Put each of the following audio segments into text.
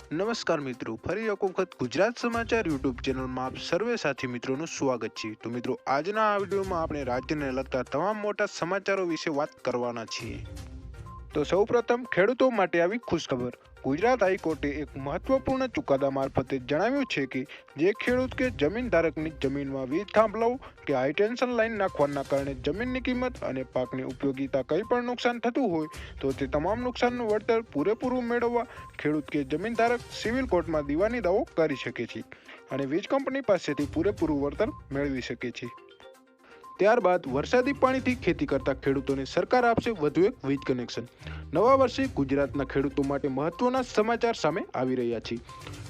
નમસ્કાર મિત્રો, ફરી એક વખત ગુજરાત સમાચાર યુટ્યુબ ચેનલમાં આપ સર્વે સાથી મિત્રોનું સ્વાગત છે। તો મિત્રો, આજના આ વિડીયોમાં આપણે રાજ્યને લગતા તમામ મોટા સમાચારો વિશે વાત કરવાના છીએ। તો સૌપ્રથમ ખેડૂતો માટે આવી ખુશખબર। ગુજરાત હાઈકોર્ટે એક મહત્વપૂર્ણ ચુકાદા મારફતે જણાવ્યું છે કે જે ખેડૂત કે જમીન ધારકની જમીનમાં વીજ થાંભલાઓ કે હાઈટેન્શન લાઇન નાખવાના કારણે જમીનની કિંમત અને પાકની ઉપયોગિતા કંઈ પણ નુકસાન થતું હોય તો તે તમામ નુકસાનનું વળતર પૂરેપૂરું મેળવવા ખેડૂત કે જમીન ધારક સિવિલ કોર્ટમાં દીવાની દાવો કરી શકે છે અને વીજ કંપની પાસેથી પૂરેપૂરું વળતર મેળવી શકે છે। ત્યારબાદ વરસાદી પાણીથી ખેતી કરતા ખેડૂતોને સરકાર આપશે વધુ એક વીજ કનેક્શન। નવા વર્ષે ગુજરાતના ખેડૂતો માટે મહત્વના સમાચાર સામે આવી રહ્યા છે।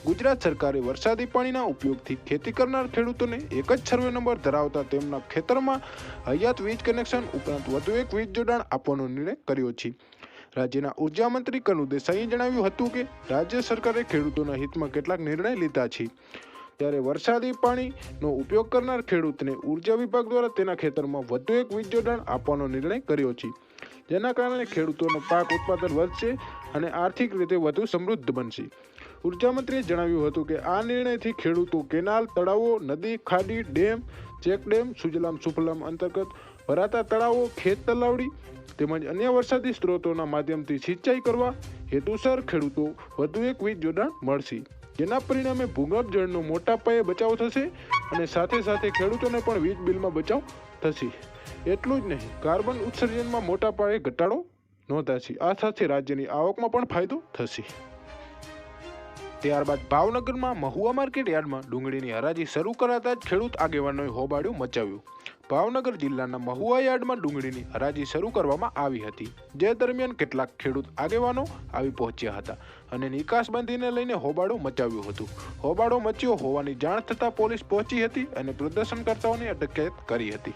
ગુજરાત સરકારે વરસાદી પાણીના ઉપયોગથી ખેતી કરનાર ખેડૂતોને એક જ સર્વે નંબર ધરાવતા તેમના ખેતરમાં હયાત વીજ કનેક્શન ઉપરાંત વધુ એક વીજ જોડાણ આપવાનો નિર્ણય કર્યો છે। રાજ્યના ઉર્જા મંત્રી કનુ દેસાઈએ જણાવ્યું હતું કે રાજ્ય સરકારે ખેડૂતોના હિતમાં કેટલાક નિર્ણય લીધા છે। ત્યારે વરસાદી પાણીનો ઉપયોગ કરનાર ખેડૂતને ઉર્જા વિભાગ દ્વારા તેના ખેતરમાં વધુ એક વીજ જોડાણ આપવાનો નિર્ણય કર્યો છે, જેના કારણે ખેડૂતોનો પાક ઉત્પાદન વધશે અને આર્થિક રીતે વધુ સમૃદ્ધ બનશે। ઉર્જા મંત્રીએ જણાવ્યું હતું કે આ નિર્ણયથી ખેડૂતો કેનાલ, તળાવો, નદી, ખાડી, ડેમ, ચેકડેમ, સુજલામ સુફલામ અંતર્ગત ભરાતા તળાવો, ખેત તલાવડી તેમજ અન્ય વરસાદી સ્ત્રોતોના માધ્યમથી સિંચાઈ કરવા હેતુસર ખેડૂતો વધુ એક વીજ જોડાણ મળશે, જેના પરિણામે ભૂગર્ભ જળનો મોટા પાયે બચાવ થશે અને સાથે સાથે ખેડૂતોને પણ વીજ બિલમાં બચાવ થશે। એટલું જ નહીં, કાર્બન ઉત્સર્જનમાં મોટા પાયે ઘટાડો નોંધાશે। આ સાથે રાજ્યની આવકમાં પણ ફાયદો થશે। ત્યારબાદ ભાવનગરમાં મહુવા માર્કેટ યાર્ડમાં ડુંગળીની હરાજી શરૂ કરાતા જ ખેડૂત આગેવાનોએ હોબાળું મચાવ્યું। ભાવનગર જિલ્લાના મહુવા યાર્ડમાં ડુંગળીની હરાજી શરૂ કરવામાં આવી હતી, જે દરમિયાન કેટલાક ખેડૂત આગેવાનો આવી પહોંચ્યા હતા અને નિકાસબંધીને લઈને હોબાળો મચાવ્યું હતું। હોબાળો મચ્યો હોવાની જાણ થતાં પોલીસ પહોંચી હતી અને પ્રદર્શનકર્તાઓની અટકાયત કરી હતી।